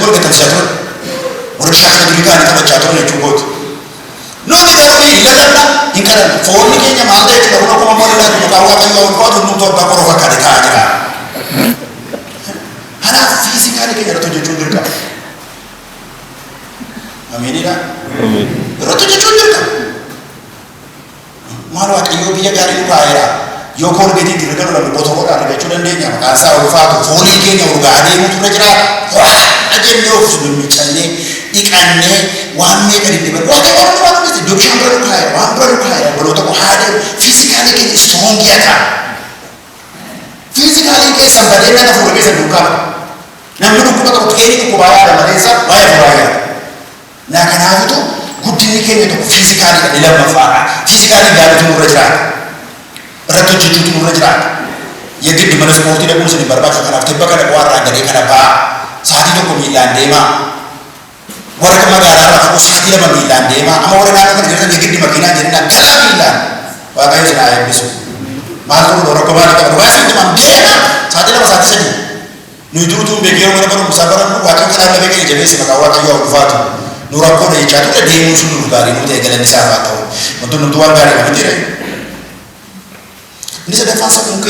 wal gatamsiisaa warra bishaan sana durii kaanii taphachaa turan jechuudha. Nuti garuu ilaalladha hin kadhannu foonni keenya maal ta'e jechuudha kun akkuma moolidhaa kun maqaa waaqayyoo ulfaatu nuti abbaa qoroo fakkaate taa'aa jira. Kanaaf fiizikaalii keenya irratti hojjechuun dirqama. Amiinidha. Irratti hojjechuun dirqama. Maal waaqayyoo biyya gaarii nu kaa'eera. Yoo koolgeetii itti argamu lafa botoodhaan argachuu dandeenya maqaan isaa ulfaatu foonii keenya urgaa adeemutu irra jira. Ajennee of miicannee dhiqannee waan meeqa diddiban waaqayyoo waan dhumaa dhumetti iddoo bishaan bira nu kaa'eera waan bira nu kaa'eera boloota koo haadee fiizikaalii keenya istoongii haa ta'a. Fiizikaalii keessa badee nama fuula keessa duukaa namni dhukkuba tokko ta'ee dhukkubaa yaada maleessa baay'ee furaa yaada. Naa kanaafitu guddinni keenya tokko fiizikaalii kan lamaffaadha. Fiizikaalii gaariitu nurra jiraata. Irratti hojjechuutu nurra jiraata. Yeggiddi mana ispoortii dhaquun isin barbaachisu kanaaf tibba kana bu'aarraa gadee kana ba'aa. Sa'aatii tokko miilaan deemaa. Warra magaalaa irraa tokko sa'aatii lama miilaan deemaa. Amma warra naannoo kana jiran yeggiddi makiinaa jedhanii galaa miilaan. Waaqayyo isin haa eebbisu. Maal ta'uu dha rakkoo maal qabu? Waa sa'aatii lama deemaa. Sa'aatii lama sa'aatii sadii. Nuyi durutuun beekee yoo mana barumsaa barannu waaqayyo kanaan lafa keenya jabeesse maqaa waaqayyoo haa ulfaatu. Nu rakkoo dheechaa ture deemuun sun nuuf gaarii nu ta'e galanni isaa haa ta'u. Wantoonni nuti waan gaarii qaban jira. Ini sadaffaan sammuu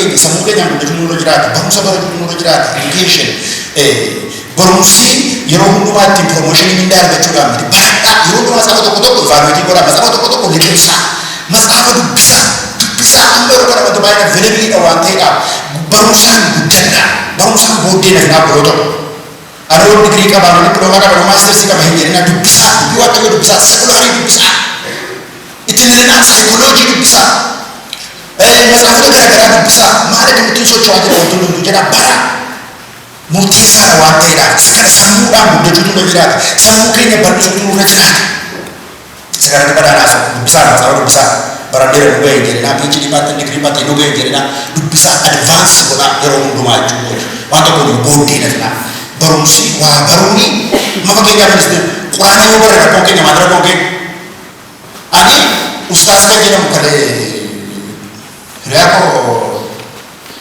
keenyaan guddachuu nurra jiraata. Barumsa barachuu nurra jiraata. Education. Barumsi yeroo hundumaatti promotion mindaa argachuudhaan miti. Baradhaa yeroo hundumaa saba tokko tokko evaluetii godhaa. Saba tokko tokko liqimsaa. Matsaafa dubbisaa. Dubbisaa amma yeroo kana wanti baay'ee availabiliidha waan ta'eedhaaf. Barumsaan guddadhaa. Barumsaan booddee na finaa biroo tokko. Adoon digirii qabaa walitti dhoomaa qaba maastersii qaba hin jedhina dubbisaa. Dubbii waaqayyoo dubbisaa. Sekularii dubbisaa. Itti milinaa saayikooloojii dubbisaa. Masaafota garaagaraa dubbisaa maal akka nuti socho'aa jira wantoonni nuti jedha bara murteessaadha waan ta'eedhaaf isa kana sammuudhaan guddachuutu nurra jiraata. Sammuu keenya bal'isuutu nurra jiraata. Isa kanatti badhaadhaas dubbisaa masaafota dubbisaa baradheera dhugee hin jedhina piichii dhibaatti digirii baatti dhugee hin jedhina dubbisaa advaansi godhaa yeroo hundumaa jechuudha. Waan tokko nu booddee nafina barumsi waa baruuni mafa keenyaaf ministeera quraana yoo barre rakkoon keenya maal rakkoon keenya ani ustaas kan jedhamu kalee Riako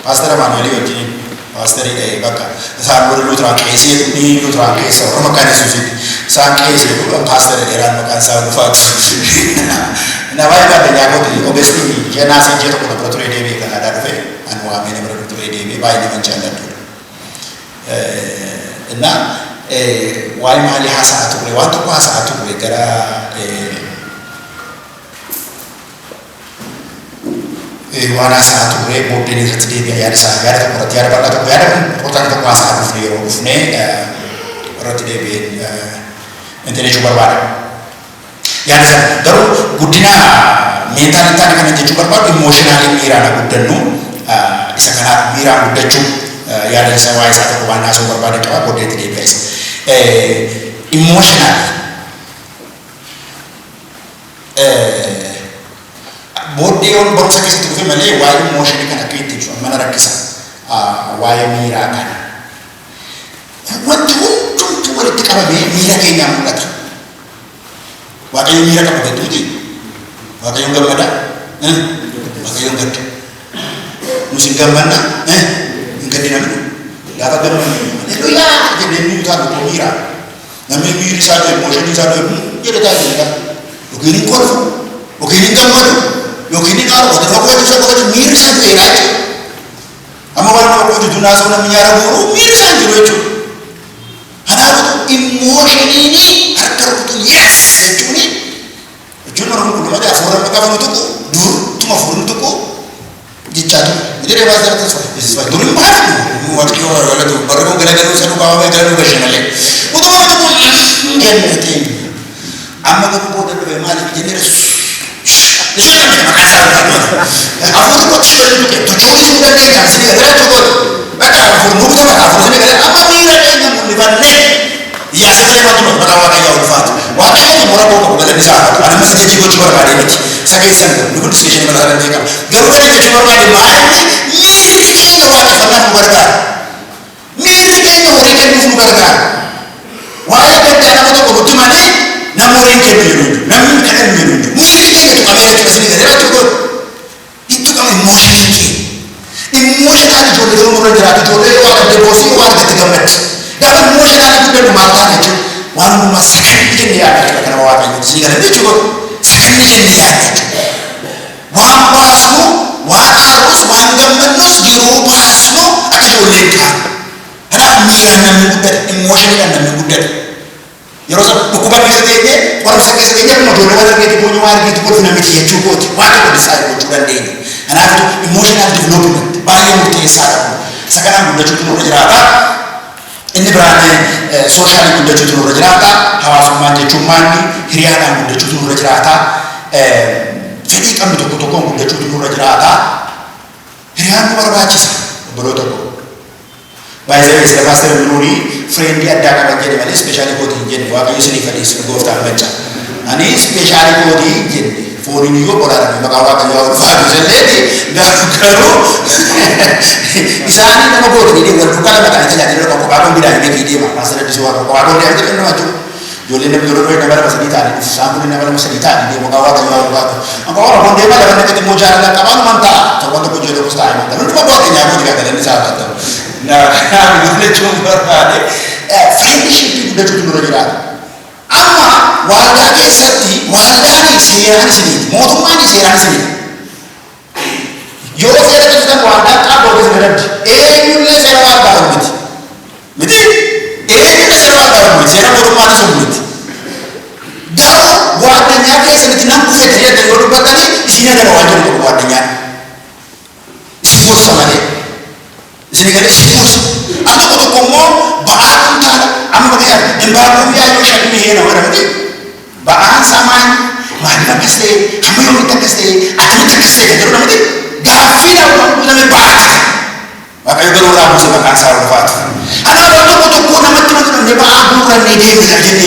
pastor Manuel wajjin pastor bakka isaan warri Luuteraan qeesii ni Luuteraan keessa warra maqaan Yesuusitti isaan qeesii kun pastor dheeraan maqaan isaa ulfaatu. Nama baay'ee baadiyyaa kooti ogeessi jeenaa sanjee tokko bira turee deebi'ee kan aadaa dhufe an waamee nama bira turee deebi'ee baay'ee nama jaalladhu. Innaa waa'ee maalii haasa'aa ture waan tokko haasa'aa ture gara Wana saat ture booddee irratti deebi'ee yaada isaa yaada tokko irratti yaada bal'aa tokko yaada important tokko haasa'aa dhufne yeroo dhufne irratti deebi'ee intellectual barbaada. Yaada sana garuu guddina meentaalitaan kana jechuu barbaadu emotionally miiraan guddannu isa kanaaf miiraan guddachuu yaada isa waa'ee isaa tokko waan haasa'uu barbaade qaba booddee itti deebi'ee isa emotional booddee on barumsa keessatti dhufe malee waa'ee emotionii kana akka itti ibsu mana rakkisa waa'ee miiraa kana wanti hundumtuu walitti qabamee miira keenyaan mul'ata. Waaqayyo miira qaba gadduuti. Waaqayyoon gammada. Waaqayyoon gadda. Nus hin gammanna. Hin gaddina nu. Gaafa gammannu. Haleluuyaa jennee nu taatu koo miiraa. Namni miirri isaa ta'e emotionii isaa ta'e jedhe taa'e yookiin hin kolfu yookiin hin gammadu. Yookiin inni haala qote tokko isa qote miirri isaan ta'eedha jechuudha. Amma waan nama qote dunaa sana namni nyaara guuru miirri isaan jiru jechuudha. Kanaafuu immoshiniini harka rukutu yes jechuun oromoo kulluma daa fuula akka fanu tokko dur tuma fuulni tokko jechaa ture. Miidhagina baay'ee irratti taasifama. Durii maali? Wanti yoo walatu barreeffama garagaruu isa dhugaa waan gara dhugaa shanale. Utuma tokko jennete. Amma garuu booda dhufee maaliif jennee Eso ya me pasa ahora no te lo que tú chulis una niña así de derecho con venga por no te va a hacer que ama mira que no me van a y así se va a tomar para que ya ulfat wa que yo mora poco que le bisa ana mas que chico chico para ni sa que sen no que se me la de ka garu que chico para ni ma ni que no va a hacer no barka ni que no ore que no barka wa ya que te na ko ko mane namore ke biru namun kan biru ni que to kame to sini da to ko itu kame emotional jo le mo ra to le wa de bosi wa de gamet da emotional beeku maal taane jechuudha. Waan hundumaa saganni jennee yaadna jechuudha. Kana waaqayyo isin galan jechuudha. Saganni jennee yaadna jechuudha. Waan baasnu, waan aarus, waan gammannus yeroo baasnu akka ijoolleen taanu. Kanaaf miiraan namni guddata, immooshinidhaan namni guddata. Yeroo sana dhukkuba keessa teenyee, qorumsa keessa teenyee akkuma ijoollee waan argeetti boonyuu waan argeetti kolfina miti jechuu kooti. Waan tokko dhisaa gochuu dandeenya. Kanaaf immooshinal development baay'ee murteessaadha kun. Isa kanaan guddachuutu nurra jiraata. Inni biraan sooshaaliin guddachuutu nurra jiraata. Hawaasummaan jechuun maanni hiriyaadhaan guddachuutu nurra jiraata. Fedhii qabnu tokko tokkoon guddachuutu nurra jiraata. Hiriyaan nu barbaachisa obboloota koo. Baay'ee isa Paaster Minuunii friendii addaa qaban jedhe malee ispeeshaalii kootii hin jenne waaqayyo isinii fadhiis gooftaan macca. Ani ispeeshaalii kootii hin jenne fooniin iyyuu olaanaa maqaa waaqayyoo ulfaatu jalleeti garuu isaanii nama gootanii wal duukaa lama kan tajaajila qoqqobaa kun bidaan beekii deema Paaster Addisuu Waaqa qoqqobaa kun deemte kan nama jiru. Ijoolleen namni yeroo nama lama sadii ta'anii isaan kun nama lama sadii ta'anii deemu maqaa waaqayyoo ulfaatu. Maqaa waaqayyoo kun deema lafa naqati immoo jaalala qabaan mantaa tokkoon tokko ijoollee gosa ta'anii mantaa. Nuti maqaa waaqayyoo nyaatoo galanni isaa ta'u. Jechuun barbaade friendshipii guddachuutu nurra jiraata. Amma waldaa keessatti waldaan seeraan isiniiti. Mootummaan seeraan isiniiti. Yoo seera keessatti waldaan qaaboo keessa gadabdi. Eenyullee seera waldaa ol miti. Miti? Eenyullee seera waldaa ol miti. Seera mootummaanis ol miti. Garuu waaddanyaa keessatti nan kufeetti jedhan yoo dubbatanii isin adama waan jiru tokko waaddanyaa. Isin gorsa malee. Isin galee isin gorsa. Al tokko tokko immoo ba'aan taala amma bakka environment yaayoo shakni heena wara miti. Ba'aan samaan maaliif akkas ta'e hamma yoomitti akkas ta'e akkamitti akkas ta'e kan jedhu namatti gaaffii namni ba'aa. Waaqayyo garuu irraa buuse maqaan isaa ulfaatu. Ana waan tokko tokko namatti namni ba'aa guurrannee deemnee jennee